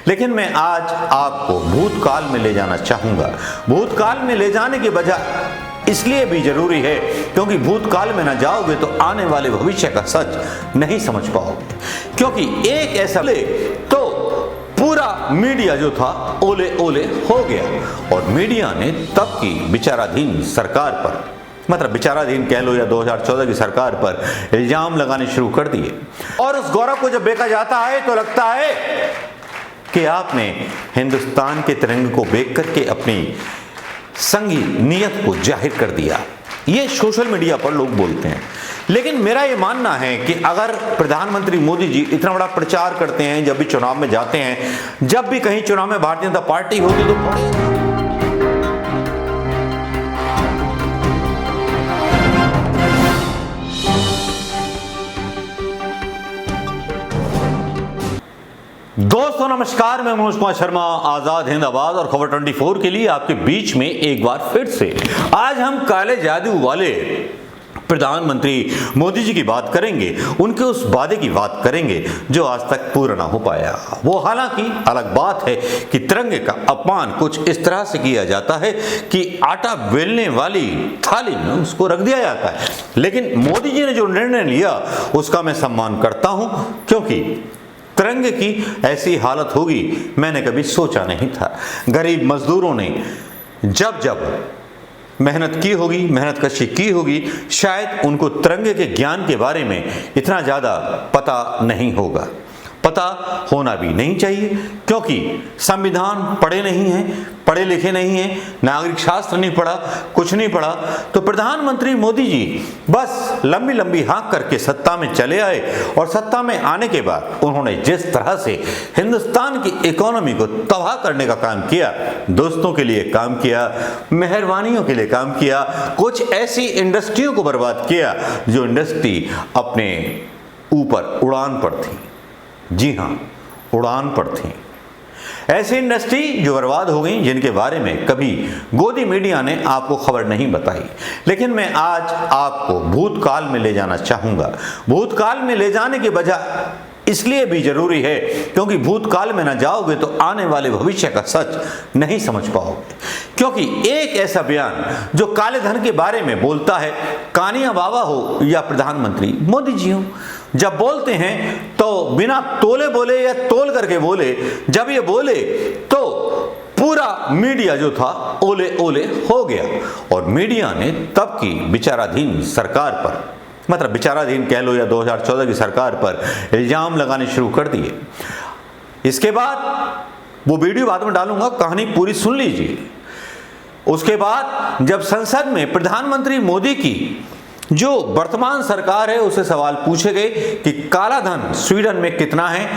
लेकिन मैं आज आपको भूतकाल में ले जाना चाहूंगा। भूतकाल में ले जाने की वजह इसलिए भी जरूरी है क्योंकि भूतकाल में ना जाओगे तो आने वाले भविष्य का सच नहीं समझ पाओगे। क्योंकि एक ऐसा तो पूरा मीडिया जो था ओले ओले हो गया और मीडिया ने तब की विचाराधीन सरकार पर, मतलब विचाराधीन कह लो या 2014 की सरकार पर इल्जाम लगाने शुरू कर दिए। और उस गौरव को जब बेचा जाता है तो लगता है कि आपने हिंदुस्तान के तिरंगे को बेच करके अपनी संगी नियत को जाहिर कर दिया। ये सोशल मीडिया पर लोग बोलते हैं, लेकिन मेरा ये मानना है कि अगर प्रधानमंत्री मोदी जी इतना बड़ा प्रचार करते हैं, जब भी चुनाव में जाते हैं, जब भी कहीं चुनाव में भारतीय जनता पार्टी होगी तो बड़े दोस्तों नमस्कार, मैं मनोज कुमार शर्मा, आजाद हिंद आवाज और खबर 24 के लिए आपके बीच में एक बार फिर से आज हम काले जादू वाले प्रधानमंत्री मोदी जी की बात करेंगे। उनके उस वादे की बात करेंगे जो आज तक पूरा ना हो पाया। वो हालांकि अलग बात है कि तिरंगे का अपमान कुछ इस तरह से किया जाता है कि आटा बेलने वाली थाली में उसको रख दिया जाता है, लेकिन मोदी जी ने जो निर्णय लिया उसका मैं सम्मान करता हूं, क्योंकि तिरंगे की ऐसी हालत होगी मैंने कभी सोचा नहीं था। गरीब मजदूरों ने जब जब मेहनत की होगी, मेहनत कशी की होगी, शायद उनको तिरंगे के ज्ञान के बारे में इतना ज़्यादा पता नहीं होगा। पता होना भी नहीं चाहिए, क्योंकि संविधान पढ़े नहीं हैं, पढ़े लिखे नहीं हैं, नागरिक शास्त्र नहीं पढ़ा, कुछ नहीं पढ़ा। तो प्रधानमंत्री मोदी जी बस लंबी लंबी हाँक करके सत्ता में चले आए और सत्ता में आने के बाद उन्होंने जिस तरह से हिंदुस्तान की इकोनॉमी को तबाह करने का काम किया, दोस्तों के लिए काम किया, मेहरबानियों के लिए काम किया, कुछ ऐसी इंडस्ट्रियों को बर्बाद किया जो इंडस्ट्री अपने ऊपर उड़ान पर थी। जी हाँ, उड़ान पर थी। ऐसी इंडस्ट्री जो बर्बाद हो गई, जिनके बारे में कभी गोदी मीडिया ने आपको खबर नहीं बताई। लेकिन मैं आज आपको भूतकाल में ले जाना चाहूंगा। भूतकाल में ले जाने की वजह इसलिए भी जरूरी है क्योंकि भूतकाल में ना जाओगे तो आने वाले भविष्य का सच नहीं समझ पाओगे। क्योंकि एक ऐसा बयान जो काले धन के बारे में बोलता है, कानिया बाबा हो या प्रधानमंत्री मोदी जी हो, जब बोलते हैं तो बिना तोले बोले या तोल करके बोले, जब ये बोले तो पूरा मीडिया जो था ओले ओले हो गया और मीडिया ने तब की विचाराधीन सरकार पर, मतलब विचाराधीन कह लो या 2014 की सरकार पर इल्जाम लगाने शुरू कर दिए। इसके बाद वो वीडियो बाद में डालूंगा, कहानी पूरी सुन लीजिए। उसके बाद जब संसद में प्रधानमंत्री मोदी की जो वर्तमान सरकार है उसे सवाल पूछे गए कि काला धन स्वीडन में कितना है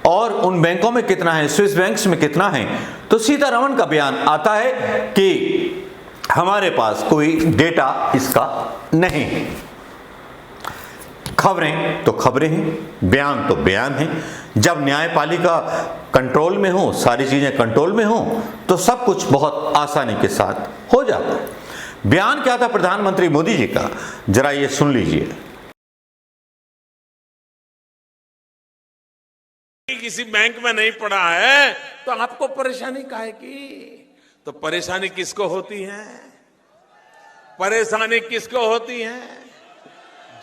और उन बैंकों में कितना है, स्विस बैंक्स में कितना है, तो सीतारमण का बयान आता है कि हमारे पास कोई डेटा इसका नहीं है। खबरें तो खबरें हैं, बयान तो बयान है। जब न्यायपालिका कंट्रोल में हो, सारी चीजें कंट्रोल में हो, तो सब कुछ बहुत आसानी के साथ हो जाता है। बयान क्या था प्रधानमंत्री मोदी जी का, जरा ये सुन लीजिए। किसी बैंक में नहीं पड़ा है तो आपको परेशानी काहे की? तो परेशानी किसको होती है? परेशानी किसको होती है?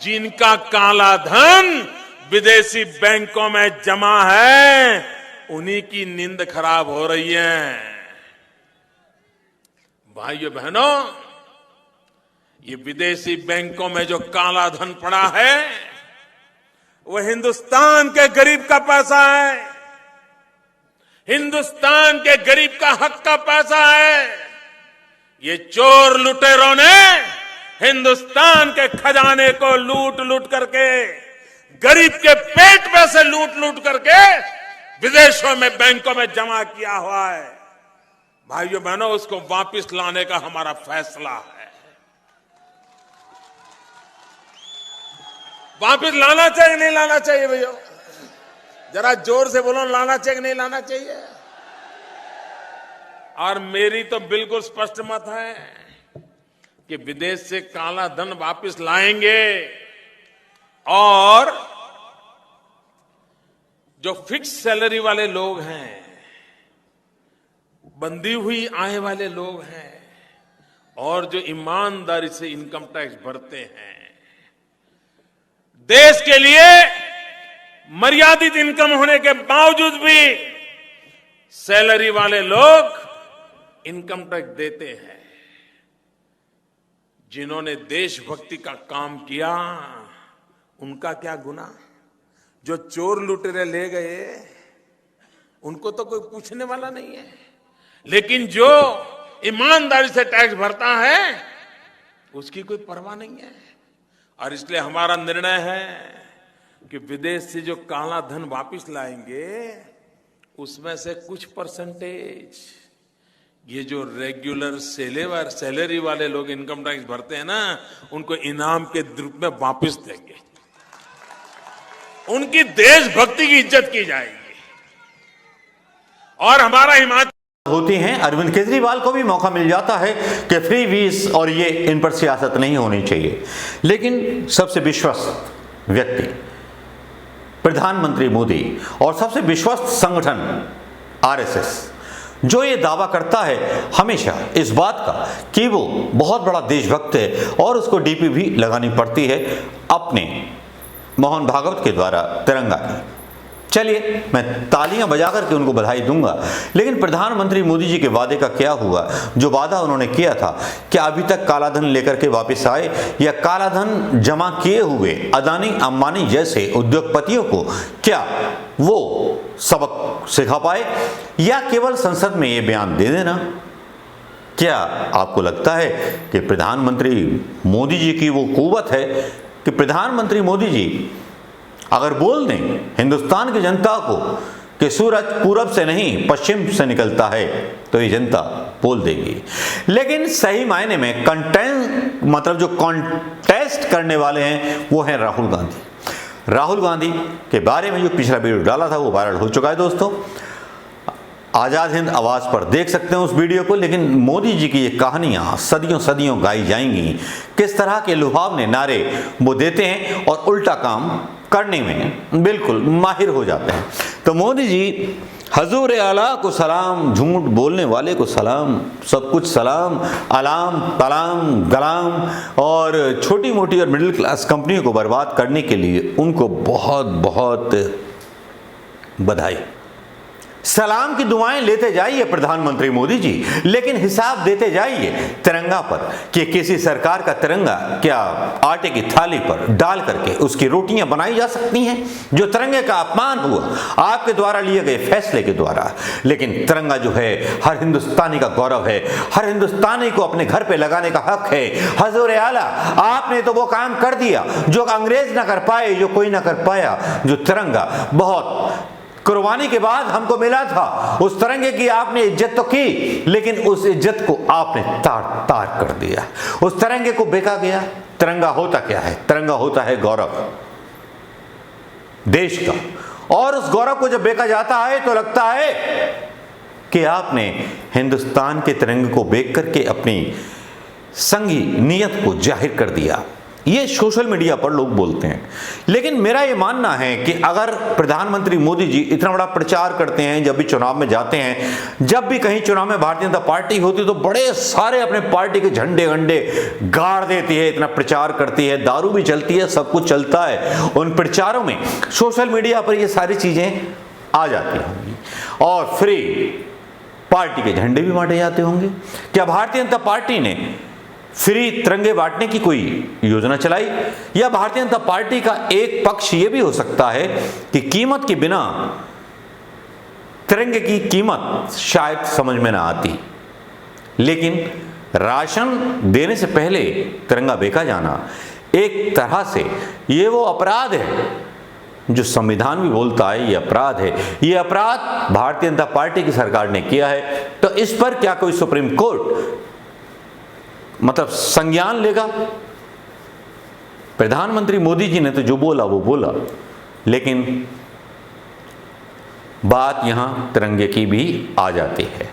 जिनका काला धन विदेशी बैंकों में जमा है, उन्हीं की नींद खराब हो रही है। भाइयों बहनों, ये विदेशी बैंकों में जो काला धन पड़ा है वो हिंदुस्तान के गरीब का पैसा है, हिंदुस्तान के गरीब का हक का पैसा है। ये चोर लुटेरों ने हिंदुस्तान के खजाने को लूट लूट करके, गरीब के पेट में से लूट लूट करके विदेशों में बैंकों में जमा किया हुआ है। भाइयों बहनों, उसको वापस लाने का हमारा फैसला है। वापस लाना चाहिए नहीं लाना चाहिए भैया? जरा जोर से बोलो, लाना चाहिए नहीं लाना चाहिए? और मेरी तो बिल्कुल स्पष्ट मत है कि विदेश से काला धन वापस लाएंगे और जो फिक्स सैलरी वाले लोग हैं, बंधी हुई आय वाले लोग हैं और जो ईमानदारी से इनकम टैक्स भरते हैं, देश के लिए मर्यादित इनकम होने के बावजूद भी सैलरी वाले लोग इनकम टैक्स देते हैं। जिन्होंने देशभक्ति का काम किया उनका क्या गुनाह? जो चोर लुटेरे ले गए उनको तो कोई पूछने वाला नहीं है, लेकिन जो ईमानदारी से टैक्स भरता है उसकी कोई परवाह नहीं है। और इसलिए हमारा निर्णय है कि विदेश से जो काला धन वापस लाएंगे उसमें से कुछ परसेंटेज ये जो रेगुलर सैलरी वाले लोग इनकम टैक्स भरते हैं ना, उनको इनाम के रूप में वापस देंगे। उनकी देशभक्ति की इज्जत की जाएगी। और हमारा हिमाचल होती हैं, अरविंद केजरीवाल को भी मौका मिल जाता है कि फ्री वीज और ये इन पर सियासत नहीं होनी चाहिए, लेकिन सबसे विश्वस्त व्यक्ति प्रधानमंत्री मोदी और सबसे विश्वस्त संगठन आरएसएस जो ये दावा करता है हमेशा इस बात का कि वो बहुत बड़ा देशभक्त है और उसको डीपी भी लगानी पड़ती है अपने मोहन भागवत के द्वारा तिरंगा की। चलिए मैं तालियां बजा करके उनको बधाई दूंगा, लेकिन प्रधानमंत्री मोदी जी के वादे का क्या हुआ? जो वादा उन्होंने किया था कि अभी तक कालाधन लेकर के वापस आए या कालाधन जमा किए हुए अदानी अंबानी जैसे उद्योगपतियों को क्या वो सबक सिखा पाए या केवल संसद में ये बयान दे देना? क्या आपको लगता है कि प्रधानमंत्री मोदी जी की वो कुव्वत है कि प्रधानमंत्री मोदी जी अगर बोल दें हिंदुस्तान की जनता को कि सूरज पूरब से नहीं पश्चिम से निकलता है तो ये जनता बोल देगी? लेकिन सही मायने में जो कॉन्टेस्ट करने वाले हैं वो हैं राहुल गांधी। राहुल गांधी के बारे में जो पिछला वीडियो डाला था वो वायरल हो चुका है दोस्तों, आजाद हिंद आवाज पर देख सकते हैं उस वीडियो को। लेकिन मोदी जी की ये कहानियां सदियों सदियों गाई जाएंगी, किस तरह के लुभावने नारे वो देते हैं और उल्टा काम करने में बिल्कुल माहिर हो जाते हैं। तो मोदी जी हजूर आला को सलाम, झूठ बोलने वाले को सलाम, सब कुछ सलाम, अलाम तलाम गलाम, और छोटी मोटी और मिडिल क्लास कंपनियों को बर्बाद करने के लिए उनको बहुत बहुत बधाई। सलाम की दुआएं लेते जाइए प्रधानमंत्री मोदी जी, लेकिन हिसाब देते जाइए तिरंगा पर कि किसी सरकार का तिरंगा क्या आटे की थाली पर डाल करके उसकी रोटियां बनाई जा सकती हैं? जो तिरंगे का अपमान हुआ आपके द्वारा लिए गए फैसले के द्वारा। लेकिन तिरंगा जो है हर हिंदुस्तानी का गौरव है, हर हिंदुस्तानी को अपने घर पे लगाने का हक है। हजूर आला आपने तो वो काम कर दिया जो अंग्रेज ना कर पाए, जो कोई ना कर पाया। जो तिरंगा बहुत कुर्बानी के बाद हमको मिला था, उस तिरंगे की आपने इज्जत तो की, लेकिन उस इज्जत को आपने तार तार कर दिया। उस तिरंगे को बेचा गया। तिरंगा होता क्या है? तिरंगा होता है गौरव देश का, और उस गौरव को जब बेचा जाता है तो लगता है कि आपने हिंदुस्तान के तिरंगे को बेच करके अपनी संगी नियत को जाहिर कर दिया। ये सोशल मीडिया पर लोग बोलते हैं, लेकिन मेरा ये मानना है कि अगर प्रधानमंत्री मोदी जी इतना बड़ा प्रचार करते हैं, जब भी चुनाव में जाते हैं, जब भी कहीं चुनाव में भारतीय जनता पार्टी होती है तो बड़े सारे अपने पार्टी के झंडे वंडे गाड़ देती है, इतना प्रचार करती है, दारू भी चलती है, सब कुछ चलता है। उन प्रचारों में सोशल मीडिया पर ये सारी चीजें आ जाती होंगी और फ्री पार्टी के झंडे भी बांटे जाते होंगे। क्या भारतीय जनता पार्टी ने फ्री तिरंगे बांटने की कोई योजना चलाई? या भारतीय जनता पार्टी का एक पक्ष यह भी हो सकता है कि कीमत के बिना तिरंगे की कीमत शायद समझ में ना आती, लेकिन राशन देने से पहले तिरंगा बेचा जाना एक तरह से ये वो अपराध है जो संविधान भी बोलता है ये अपराध है। ये अपराध भारतीय जनता पार्टी की सरकार ने किया है। तो इस पर क्या कोई सुप्रीम कोर्ट संज्ञान लेगा? प्रधानमंत्री मोदी जी ने तो जो बोला वो बोला, लेकिन बात यहां तिरंगे की भी आ जाती है।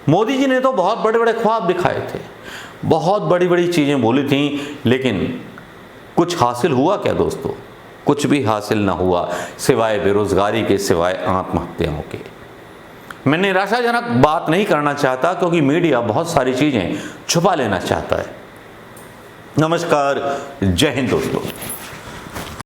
मोदी जी ने तो बहुत बड़े बड़े ख्वाब दिखाए थे, बहुत बड़ी बड़ी चीजें बोली थी, लेकिन कुछ हासिल हुआ क्या दोस्तों? कुछ भी हासिल ना हुआ सिवाय बेरोजगारी के, सिवाय आत्महत्याओं के। मैं निराशाजनक बात नहीं करना चाहता क्योंकि मीडिया बहुत सारी चीजें छुपा लेना चाहता है। नमस्कार, जय हिंद दोस्तों।